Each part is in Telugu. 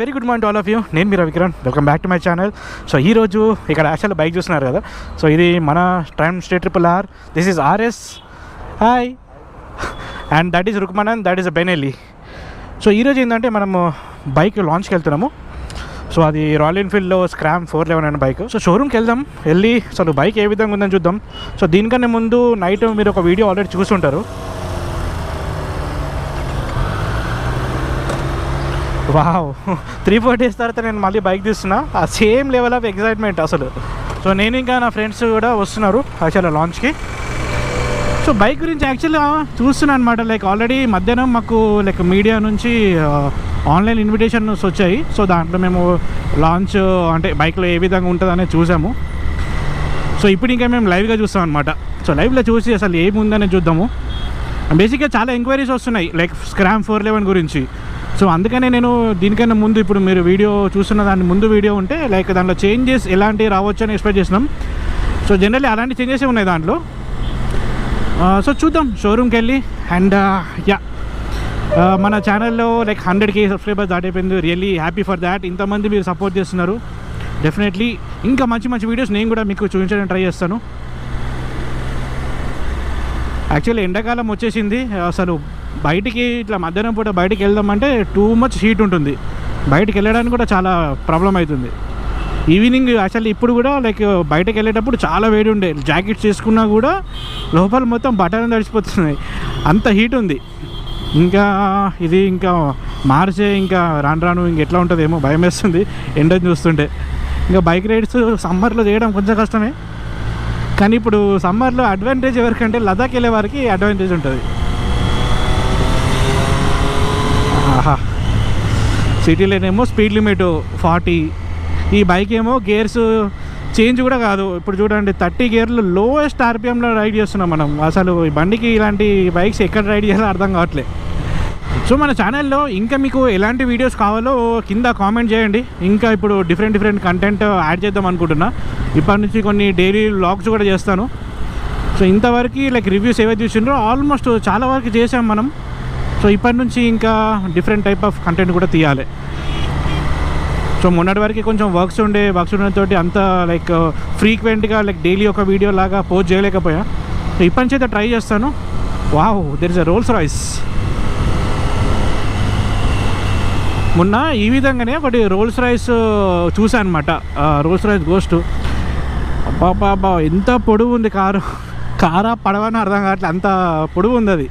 Very good morning all of you. నేను మీ Ravikiran. Welcome back to my channel. So ఈరోజు ఇక్కడ యాక్చువల్ బైక్ చూస్తున్నారు కదా. సో ఇది మన ట్రైమ్ స్టేట్ RRR. This is RS. Hi. And that is Rukmanand, that is Benelli. So ఈరోజు ఏంటంటే మనము బైక్ లాంచ్కి వెళ్తున్నాము. సో అది రాయల్ ఎన్ఫీల్డ్లో స్క్రామ్ 411 అనే బైక్. సో షోరూమ్కి వెళ్దాం, వెళ్ళి అసలు బైక్ ఏ విధంగా ఉందని చూద్దాం. సో దీనికన్నా ముందు నైట్ మీరు ఒక వీడియో ఆల్రెడీ చూస్తుంటారు. వావ్, 3-4 డేస్ తర్వాత నేను మళ్ళీ బైక్ తీస్తున్నా. ఆ సేమ్ లెవెల్ ఆఫ్ ఎక్సైట్మెంట్ అసలు. సో నేను ఇంకా నా ఫ్రెండ్స్ కూడా వస్తున్నారు యాక్చువల్గా లాంచ్కి. సో బైక్ గురించి యాక్చువల్గా చూస్తున్నాను అనమాట. లైక్ ఆల్రెడీ మధ్యాహ్నం మాకు లైక్ మీడియా నుంచి ఆన్లైన్ ఇన్విటేషన్స్ వచ్చాయి. సో దాంట్లో మేము లాంచ్ అంటే బైక్లో ఏ విధంగా ఉంటుందనేది చూసాము. సో ఇప్పుడు ఇంకా మేము లైవ్గా చూస్తాం అనమాట. సో లైవ్లో చూసి అసలు ఏముందనేది చూద్దాము. బేసిక్గా చాలా ఎంక్వైరీస్ వస్తున్నాయి లైక్ స్క్రామ్ 411 గురించి. సో అందుకనే నేను దీనికన్నా ముందు ఇప్పుడు మీరు వీడియో చూస్తున్న దాని ముందు వీడియో ఉంటే లైక్ దాంట్లో చేంజెస్ ఎలాంటివి రావచ్చు అని ఎక్స్పెక్ట్ చేసినాం. సో జనరల్లీ అలాంటి చేంజెస్ ఉన్నాయి దాంట్లో. సో చూద్దాం షోరూమ్కి వెళ్ళి. అండ్ యా, మన ఛానల్లో లైక్ 100K సబ్స్క్రైబర్స్ దాటైపోయింది. Really happy for that. ఇంతమంది మీరు సపోర్ట్ చేస్తున్నారు. డెఫినెట్లీ ఇంకా మంచి మంచి వీడియోస్ నేను కూడా మీకు చూపించడానికి ట్రై చేస్తాను. యాక్చువల్లీ ఎండాకాలం వచ్చేసింది. అసలు బయటికి ఇట్లా మధ్యాహ్నం పూట బయటికి వెళ్దామంటే టూ మచ్ హీట్ ఉంటుంది. బయటికి వెళ్ళడానికి కూడా చాలా ప్రాబ్లం అవుతుంది. ఈవినింగ్ యాక్చువల్లీ ఇప్పుడు కూడా లైక్ బయటకు వెళ్ళేటప్పుడు చాలా వేడి ఉండే. జాకెట్స్ తీసుకున్నా కూడా లోపల మొత్తం బటన్ తడిచిపోతున్నాయి, అంత హీట్ ఉంది. ఇంకా ఇది ఇంకా మార్చే ఇంకా రాను ఇంకెట్లా ఉంటుందేమో భయం వేస్తుంది ఎండని చూస్తుంటే. ఇంకా బైక్ రైడ్స్ సమ్మర్లో చేయడం కొంచెం కష్టమే. కానీ ఇప్పుడు సమ్మర్లో అడ్వాంటేజ్ ఎవరికంటే లదాఖ్ వెళ్ళే వారికి అడ్వాంటేజ్ ఉంటుంది. ఆహా, సిటీలోనేమో స్పీడ్ లిమిట్ 40. ఈ బైక్ ఏమో గేర్స్ చేంజ్ కూడా కాదు. ఇప్పుడు చూడండి 30 గేర్లు లోయెస్ట్ RPMలో రైడ్ చేస్తున్నాం మనం. అసలు ఈ బండికి ఇలాంటి బైక్స్ ఎక్కడ రైడ్ చేయాలో అర్థం కావట్లేదు. సో మన ఛానల్లో ఇంకా మీకు ఎలాంటి వీడియోస్ కావాలో కింద కామెంట్ చేయండి. ఇంకా ఇప్పుడు డిఫరెంట్ కంటెంట్ యాడ్ చేద్దాం అనుకుంటున్నా. ఇప్పటి నుంచి కొన్ని డైలీ వ్లాగ్స్ కూడా చేస్తాను. సో ఇంతవరకు లైక్ రివ్యూస్ ఏవైతే చూసిండ్రో ఆల్మోస్ట్ చాలా వరకు చేసాం మనం. సో ఇప్పటి నుంచి ఇంకా డిఫరెంట్ టైప్ ఆఫ్ కంటెంట్ కూడా తీయాలి. సో మొన్నటి వరకు కొంచెం వర్క్స్ ఉండడంతో అంత లైక్ ఫ్రీక్వెంట్గా లైక్ డైలీ ఒక వీడియో లాగా పోస్ట్ చేయలేకపోయా. సో ఇప్పటి నుంచి అయితే ట్రై చేస్తాను. Wow, there is a Rolls Royce. మొన్న ఈ విధంగానే ఒకటి రోల్స్ రాయ్స్ చూసాను అనమాట. Rolls Royce ghost. అబ్బా ఎంత పొడవు ఉంది కారా పడవని అర్థం కావట్లేదు, అంత పొడవు ఉంది అది.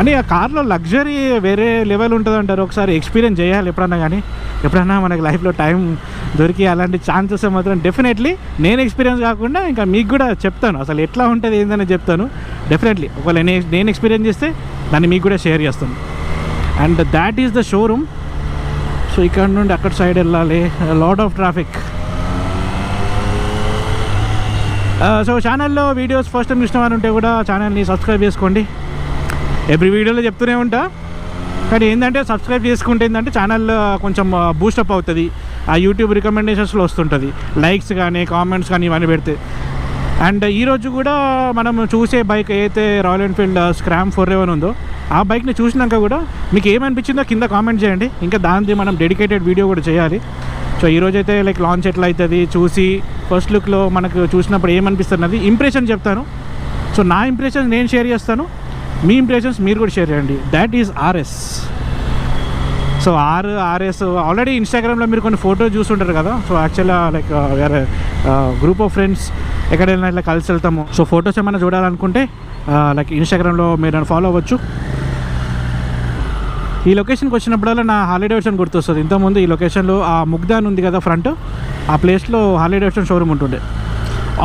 అని ఆ కార్లో లగ్జరీ వేరే లెవెల్ ఉంటుంది అంటారు. ఒకసారి ఎక్స్పీరియన్స్ చేయాలి ఎప్పుడన్నా మనకి లైఫ్లో టైం దొరికి అలాంటి ఛాన్సెస్ మాత్రం డెఫినెట్లీ నేను ఎక్స్పీరియన్స్ కాకుండా ఇంకా మీకు కూడా చెప్తాను అసలు ఎట్లా ఉంటుంది ఏందని చెప్తాను. డెఫినెట్లీ ఒకవేళ నేను ఎక్స్పీరియన్స్ చేస్తే దాన్ని మీకు కూడా షేర్ చేస్తాను. And that is the showroom. So ఇక్కడ నుండి అక్కడ సైడ్ వెళ్ళాలి, లాట్ ఆఫ్ ట్రాఫిక్. సో ఛానల్లో వీడియోస్ ఫస్ట్ టైం ఇష్టం అని ఉంటే కూడా ఛానల్ని సబ్స్క్రైబ్ చేసుకోండి. ఎవ్రీ వీడియోలో చెప్తూనే ఉంటా, కానీ ఏంటంటే సబ్స్క్రైబ్ చేసుకుంటే ఏంటంటే ఛానల్ కొంచెం బూస్టప్ అవుతుంది. ఆ యూట్యూబ్ రికమెండేషన్స్లో వస్తుంటుంది, లైక్స్ కానీ కామెంట్స్ కానీ ఇవన్నీ పెడితే. అండ్ ఈరోజు కూడా మనం చూసే బైక్ ఏదైతే రాయల్ ఎన్ఫీల్డ్ స్క్రామ్ 411 ఉందో ఆ బైక్ని చూసినాక కూడా మీకు ఏమనిపించిందో కింద కామెంట్ చేయండి. ఇంకా దానికి మనం డెడికేటెడ్ వీడియో కూడా చేయాలి. సో ఈరోజైతే లైక్ లాంచ్ ఎట్లా అవుతుంది చూసి ఫస్ట్ లుక్లో మనకు చూసినప్పుడు ఏమనిపిస్తున్నది ఇంప్రెషన్ చెప్తాను. సో నా ఇంప్రెషన్స్ నేను షేర్ చేస్తాను, మీ ఇంప్రెషన్స్ మీరు కూడా షేర్ చేయండి. That is RS. So RS already ఇన్స్టాగ్రామ్లో మీరు కొన్ని ఫోటోస్ చూస్తుంటారు కదా. సో యాక్చువల్గా లైక్ వేరే గ్రూప్ ఆఫ్ ఫ్రెండ్స్ ఎక్కడైనా ఇట్లా కలిసి వెళ్తాము. సో ఫొటోస్ ఏమైనా చూడాలనుకుంటే లైక్ ఇన్స్టాగ్రామ్లో మీరు నన్ను ఫాలో అవ్వచ్చు. ఈ లొకేషన్కి వచ్చినప్పుడల్లా నా హార్లీ డేవిడ్సన్ గుర్తొస్తుంది. ఇంతకుముందు ఈ లొకేషన్లో ఆ ముగ్దాన్ ఉంది కదా ఫ్రంట్, ఆ ప్లేస్లో హార్లీ డేవిడ్సన్ షోరూమ్ ఉంటుండే.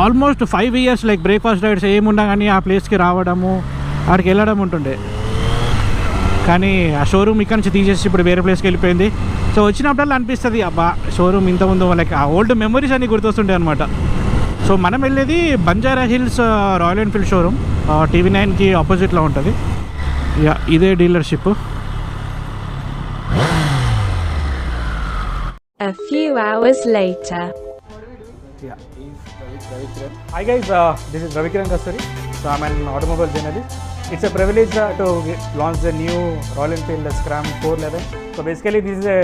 Almost 5 years like breakfast rides ఏమున్నా కానీ ఆ ప్లేస్కి రావడము అక్కడికి వెళ్ళడం ఉంటుండే. కానీ ఆ షోరూమ్ ఇక్కడ నుంచి తీసేసి ఇప్పుడు వేరే ప్లేస్కి వెళ్ళిపోయింది. సో వచ్చినప్పుడల్లా అనిపిస్తుంది అబ్బా షోరూమ్ ఇంతకుముందు లైక్ ఆ ఓల్డ్ మెమరీస్ అన్నీ గుర్తొస్తుంటాయి అనమాట. సో మనం వెళ్ళేది Banjara Hills Royal Enfield showroom, TV9కి ఆపోజిట్లో ఉంటుంది. ఇదే dealership. A few hours later. Hi guys, this is Ravikiran. So I'm an automobile journalist. it's a privilege to launch the new Royal Enfield SCRAM 411. So basically this is a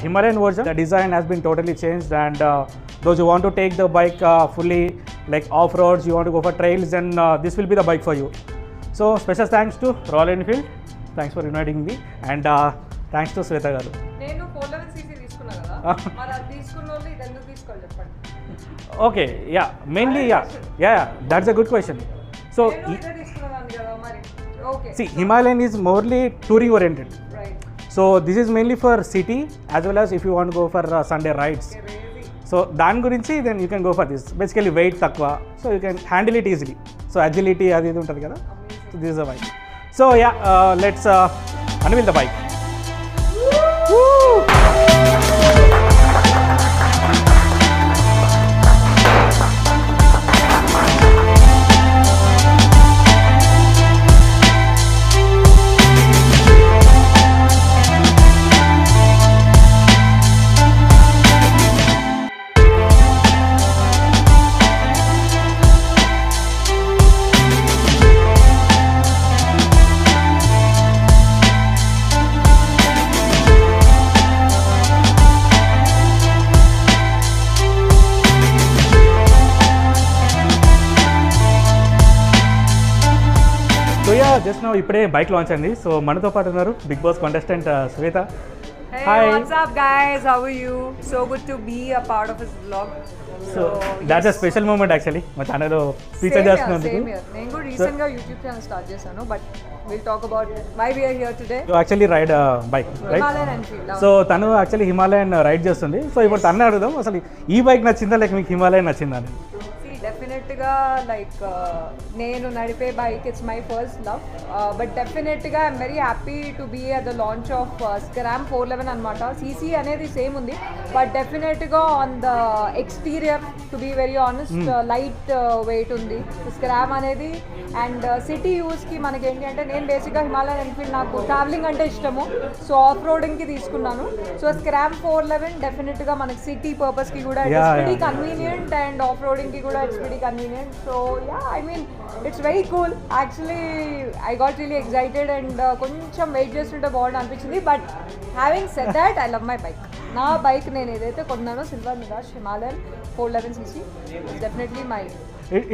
Himalayan version. The design has been totally changed, and those who want to take the bike fully like off-roads, you want to go for trails, then this will be the bike for you. So special thanks to Royal Enfield. Thanks for inviting me, and thanks to Swetaa garu. నేను 411cc తీసుకున్నా కదా, మరి అది తీసుకున్న వాళ్ళు ఇది ఎందుకు తీసుకోవాలి చెప్పండి. Okay, yeah, mainly yeah, that's a good question. So నేను ఇదే తీసుకున్నాను కదా మరి. Okay. see, Himalayan is morely touring oriented. Right. So this is mainly for city as well as if you want to go for Sunday rides. Crazy. So దాని గురించి then you can go for this. Basically weight తక్కువ, so you can handle it easily. So agility అది ఇది ఉంటుంది కదా. So this is a bike. So yeah, let's unveil the bike. Just now ఇప్పుడే బైక్ లాంచ్ అయింది. సో మనతో పాటు ఉన్నారు big boss contestant Shweta. Hey, Hi. what's up guys? How are you? So good to be a part of his vlog. So that's a special moment actually మా ఛానల్లో ఫీచర్ చేస్తున్నందుకు. Same here. నేను కూడా రీసెంట్ గా యూట్యూబ్ ఛానల్ స్టార్ట్ చేశాను, but will talk about why we are here today. You actually ride bike right? Himalayan Enfield. So తను యాక్చువల్లీ హిమాలయన్ రైడ్ చేస్తుంది. సో ఇప్పుడు తన్నే అడుగుదాం, అసలు ఈ బైక్ నచ్చిందా లేక మీకు హిమాలయన్ నచ్చిందా అని. డెఫినెట్గా లైక్ నేను నడిపే bike it's my first love, but డెఫినెట్గా I'm very happy to be at the launch of Scram 411 అనమాట. సీసీ అనేది సేమ్ ఉంది, బట్ డెఫినెట్గా on the exterior to be very honest light weight ఉంది స్క్రామ్ అనేది. అండ్ సిటీ యూస్కి మనకి ఏంటి అంటే, నేను బేసిక్గా హిమాలయన్ ఎన్ఫీల్డ్ నాకు ట్రావెలింగ్ అంటే ఇష్టము, సో ఆఫ్ రోడింగ్కి తీసుకున్నాను. సో స్క్రామ్ 411 డెఫినెట్గా మనకి సిటీ పర్పస్కి కూడా it's very convenient, and off రోడింగ్కి కూడా it's pretty convenient. So yeah, I mean it's very cool actually. I got really excited and koncham wait చేస్తుంటే బాగుంది అనిపించింది. But having said that, I love my bike. నా బైక్ నేను ఏదైతే కొన్నానో silver mirage Himalayan 411cc is definitely my.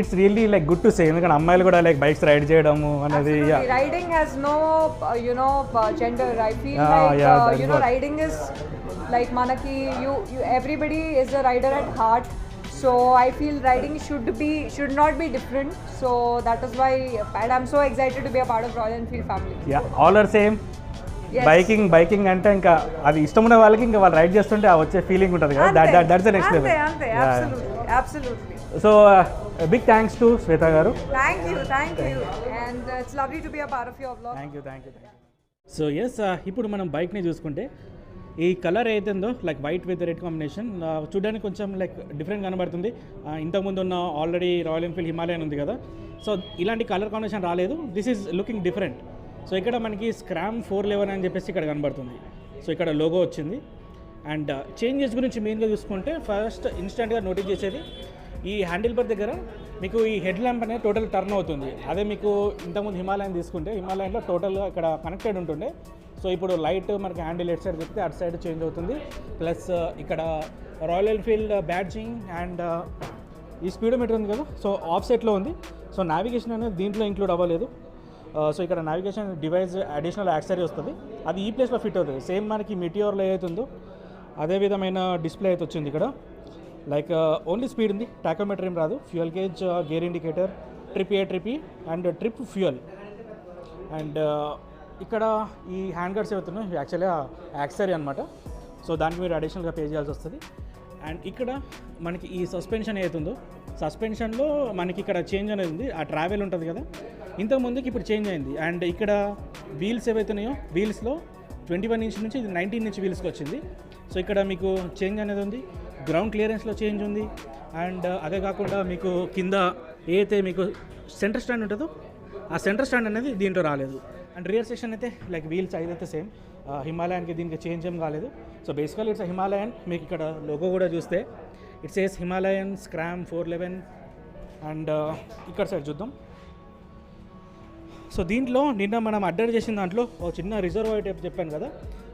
It's really like good to say, ఎందుకంటే అమ్మాయిలు కూడా లైక్ బైక్స్ రైడ్ చేయడము అనేది. Riding has no gender. I feel like riding is like మనకి you everybody is a rider at heart. So I feel riding should not be different. So that is why, and I'm so excited to be a part of Royal Enfield family. Yeah, all are same. Yes. Biking అంటే ఇంకా అది ఇష్టం ఉన్న వాళ్ళకి ఇంకా వాళ్ళు రైడ్ చేస్తుంటే ఆ వచ్చే ఫీలింగ్ ఉంటుంది కదా, దట్స్ ద నెక్స్ట్ లెవెల్. అంతే absolutely. So big thanks to Shweta గారు. Thank you and it's lovely to be a part of your vlog. Thank you. So yes, ఇప్పుడు మనం బైక్ని చూసుకుంటే ఈ కలర్ ఏదైందో like white with red combination చూడడానికి కొంచెం లైక్ డిఫరెంట్ కనబడుతుంది. ఇంతకుముందు ఉన్న ఆల్రెడీ రాయల్ ఎన్ఫీల్డ్ హిమాలయన్ ఉంది కదా, సో ఇలాంటి కలర్ కాంబినేషన్ రాలేదు. This is looking different. So ఇక్కడ మనకి స్క్రామ్ 411 అని చెప్పేసి ఇక్కడ కనబడుతుంది. సో ఇక్కడ లోగో వచ్చింది. అండ్ చేంజెస్ గురించి మెయిన్గా చూసుకుంటే ఫస్ట్ ఇన్స్టెంట్గా నోటీస్ చేసేది ఈ హ్యాండిల్ బార్ దగ్గర మీకు ఈ హెడ్ ల్యాంప్ అనేది టోటల్ టర్న్ అవుతుంది. అదే మీకు ఇంతకుముందు హిమాలయన్ తీసుకుంటే హిమాలయన్లో టోటల్గా ఇక్కడ కనెక్టెడ్ ఉంటుండే. సో ఇప్పుడు లైట్ మనకి హ్యాండిల్ ఎట్ సైడ్ చెప్తే అటు సైడ్ చేంజ్ అవుతుంది. ప్లస్ ఇక్కడ రాయల్ ఎన్ఫీల్డ్ బ్యాడ్జింగ్ అండ్ ఈ స్పీడోమీటర్ ఉంది కదా, సో ఆఫ్ సెట్లో ఉంది. సో నావిగేషన్ అనేది దీంట్లో ఇంక్లూడ్ అవ్వలేదు. సో ఇక్కడ నావిగేషన్ డివైస్ అడిషనల్ యాక్సరీ వస్తుంది, అది ఈ ప్లేస్లో ఫిట్ అవుతుంది. సేమ్ మనకి మిటియోర్లో ఏదైతే ఉందో అదే విధమైన డిస్ప్లే అయితే వచ్చింది ఇక్కడ. లైక్ ఓన్లీ స్పీడ్ ఉంది, టాకోమీటర్ ఏం రాదు. Fuel gauge, gear indicator, trip and trip fuel. And ఇక్కడ ఈ హ్యాండ్ గార్డ్స్ ఏవైతున్నాయి యాక్చువల్గా యాక్సరీ అనమాట. సో దానికి మీరు అడిషనల్గా పే చేయాల్సి వస్తుంది. అండ్ ఇక్కడ మనకి ఈ సస్పెన్షన్ ఏదైతుందో సస్పెన్షన్లో మనకి ఇక్కడ చేంజ్ అనేది ఉంది. ఆ ట్రావెల్ ఉంటుంది కదా, ఇంతకుముందుకి ఇప్పుడు చేంజ్ అయింది. అండ్ ఇక్కడ వీల్స్ ఏవైతున్నాయో వీల్స్లో 21 ఇంచ్ నుంచి ఇది 19 ఇంచ్ వీల్స్కి వచ్చింది. సో ఇక్కడ మీకు చేంజ్ అనేది ఉంది. గ్రౌండ్ క్లియరెన్స్లో చేంజ్ ఉంది. అండ్ అదే కాకుండా మీకు కింద ఏదైతే మీకు సెంటర్ స్టాండ్ ఉంటుందో ఆ సెంటర్ స్టాండ్ అనేది దీంట్లో రాలేదు. అండ్ రియర్ సెక్షన్ అయితే లైక్ వీల్స్ అయితే సేమ్, హిమాలయన్కి దీనికి చేంజ్ ఏం కాలేదు. సో బేసికల్ ఇట్స్ హిమాలయన్. మీకు ఇక్కడ లోగో కూడా చూస్తే it's says Himalayan Scram 411. And ఇక్కడ సైడ్ చూద్దాం. సో దీంట్లో నిన్న మనం అడ్డర్ చేసిన దాంట్లో ఒక చిన్న రిజర్వాయర్ టైప్ చెప్పాను కదా,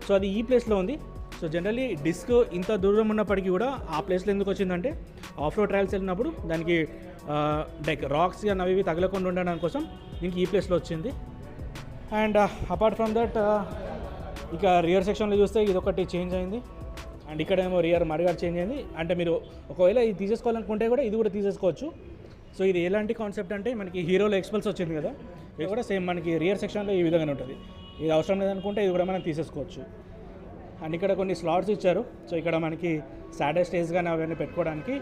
సో అది ఈ ప్లేస్లో ఉంది. సో జనరల్లీ డిస్క్ ఇంత దూరం ఉన్నప్పటికీ కూడా ఆ ప్లేస్లో ఎందుకు వచ్చిందంటే ఆఫ్ రోడ్ ట్రయల్స్ వెళ్ళినప్పుడు దానికి లైక్ రాక్స్ కానీ అవి తగలకుండా ఉండడానికి కోసం దీనికి ఈ ప్లేస్లో వచ్చింది. అండ్ అపార్ట్ ఫ్రమ్ దట్ ఇక రియర్ సెక్షన్లో చూస్తే ఇది ఒకటి చేంజ్ అయింది. అండ్ ఇక్కడేమో రియర్ మడగాడ్ చేంజ్ అయింది. అంటే మీరు ఒకవేళ ఇది తీసేసుకోవాలనుకుంటే కూడా ఇది కూడా తీసేసుకోవచ్చు. సో ఇది ఎలాంటి కాన్సెప్ట్ అంటే మనకి హీరోలో ఎక్స్పల్స్ వచ్చింది కదా, ఇది కూడా సేమ్ మనకి రియర్ సెక్షన్లో ఈ విధంగానే ఉంటుంది. ఇది అవసరం లేదనుకుంటే ఇది కూడా మనం తీసేసుకోవచ్చు. అండ్ ఇక్కడ కొన్ని స్లాట్స్ ఇచ్చారు. సో ఇక్కడ మనకి సాడే స్టేజ్ కానీ అవన్నీ పెట్టుకోవడానికి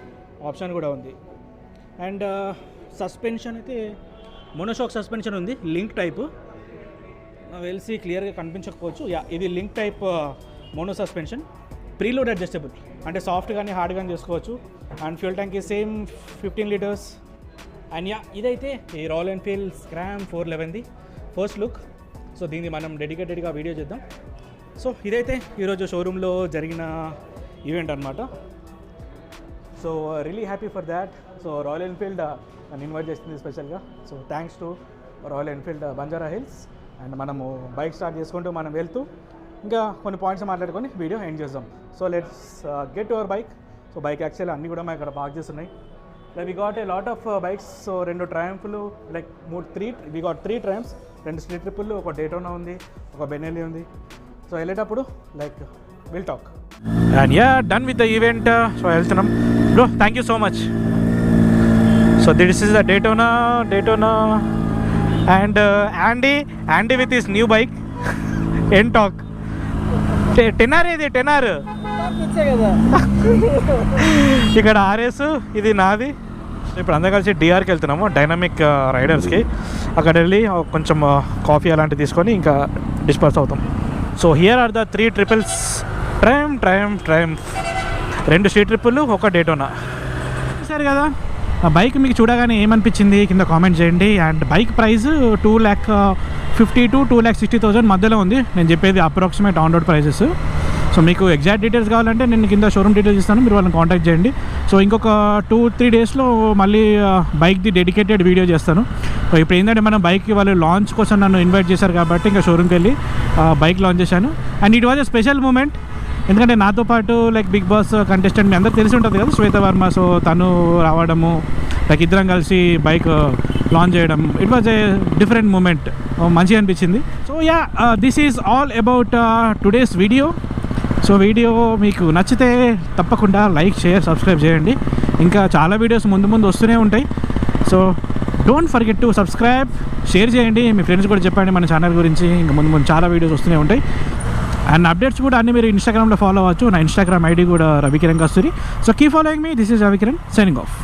ఆప్షన్ కూడా ఉంది. అండ్ సస్పెన్షన్ అయితే మోనోషాక్ సస్పెన్షన్ ఉంది, లింక్ టైపు. వెల్సి క్లియర్గా కనిపించకపోవచ్చు. ఇది link type mono suspension, preload adjustable, అంటే సాఫ్ట్ కానీ హార్డ్ కానీ చేసుకోవచ్చు. And fuel tank same 15 litres. And ఇదైతే ఈ రాయల్ ఎన్ఫీల్డ్ స్క్రామ్ 411ది ఫస్ట్ లుక్. సో దీన్ని మనం డెడికేటెడ్గా వీడియో చేద్దాం. సో ఇదైతే ఈరోజు షోరూంలో జరిగిన ఈవెంట్ అనమాట. So really happy for that. So Royal Enfield నన్ను ఇన్వైట్ చేస్తుంది స్పెషల్గా. So thanks to Royal Enfield Banjara Hills. And మనము బైక్ స్టార్ట్ చేసుకుంటూ మనం వెళ్తూ ఇంకా కొన్ని పాయింట్స్ మాట్లాడుకొని వీడియో ఎండ్ చేద్దాం. So let's get your bike. So bike actually అన్నీ కూడా మేము ఇక్కడ పార్క్ చేస్తున్నాయి. Like we got a lot of bikes. So 2 ట్రయంఫ్లు, like we got 3 Triumphs, 2 street ట్రిప్పులు, ఒక డేటోనా ఉంది, ఒక బెనెలీ ఉంది. సో వెళ్ళేటప్పుడు like will talk. And done with the event. So వెళ్తున్నాం bro, thank you so much. So this is the Daytona and Andy with his new bike and talk. టెనార్ ఇది టెనార్ ఇక్కడ RS, ఇది నాది. ఇప్పుడు అందరం కలిసి డిఆర్కి వెళ్తున్నాము, డైనమిక్ రైడర్స్కి. అక్కడ వెళ్ళి కొంచెం కాఫీ అలాంటివి తీసుకొని ఇంకా డిస్పర్స్ అవుతాం. So here are the 3 triples. Triumph 2 street ట్రిప్పులు, ఒక డేటోనా. సరే కదా, ఆ బైక్ మీకు చూడగానే ఏమనిపించింది కింద కామెంట్ చేయండి. అండ్ బైక్ ప్రైస్ 2,50,000 to 2,60,000 మధ్యలో ఉంది. నేను చెప్పేది approximate on road prices. So మీకు ఎగ్జాక్ట్ డీటెయిల్స్ కావాలంటే నేను కింద షోరూమ్ డీటెయిల్స్ ఇస్తాను, మీరు వాళ్ళని కాంటాక్ట్ చేయండి. సో ఇంకొక 2-3 డేస్లో మళ్ళీ బైక్ది డెడికేటెడ్ వీడియో చేస్తాను. సో ఇప్పుడు ఏంటంటే మనం బైక్కి వాళ్ళు లాంచ్ కోసం నన్ను ఇన్వైట్ చేశారు కాబట్టి ఇంకా షోరూమ్కి వెళ్ళి బైక్ లాంచ్ చేశాను. And it was a special moment, ఎందుకంటే నాతో పాటు లైక్ బిగ్ బాస్ కంటెస్టెంట్ మీ అందరికి తెలిసి ఉంటుంది కదా, శ్వేతా వర్మ. సో తను రావడము, లైక్ ఇద్దరం కలిసి బైక్ లాంచ్ చేయడం, it was a different moment, మంచిగా అనిపించింది. So this is all about today's video. So video మీకు నచ్చితే తప్పకుండా లైక్, షేర్, సబ్స్క్రైబ్ చేయండి. ఇంకా చాలా వీడియోస్ ముందు వస్తూనే ఉంటాయి. So don't forget to subscribe, share చేయండి, మీ ఫ్రెండ్స్ కూడా చెప్పండి మన ఛానల్ గురించి. ఇంకా ముందు చాలా వీడియోస్ వస్తూనే ఉంటాయి. అండ్ అప్డేట్స్ కూడా అన్నీ మీరు ఇన్స్టాగ్రామ్లో ఫాలో అవ్వచ్చు. నా ఇన్స్టాగ్రామ్ ఐడి కూడా Ravikiran Kasturi. So keep following me. This is Ravikiran signing of.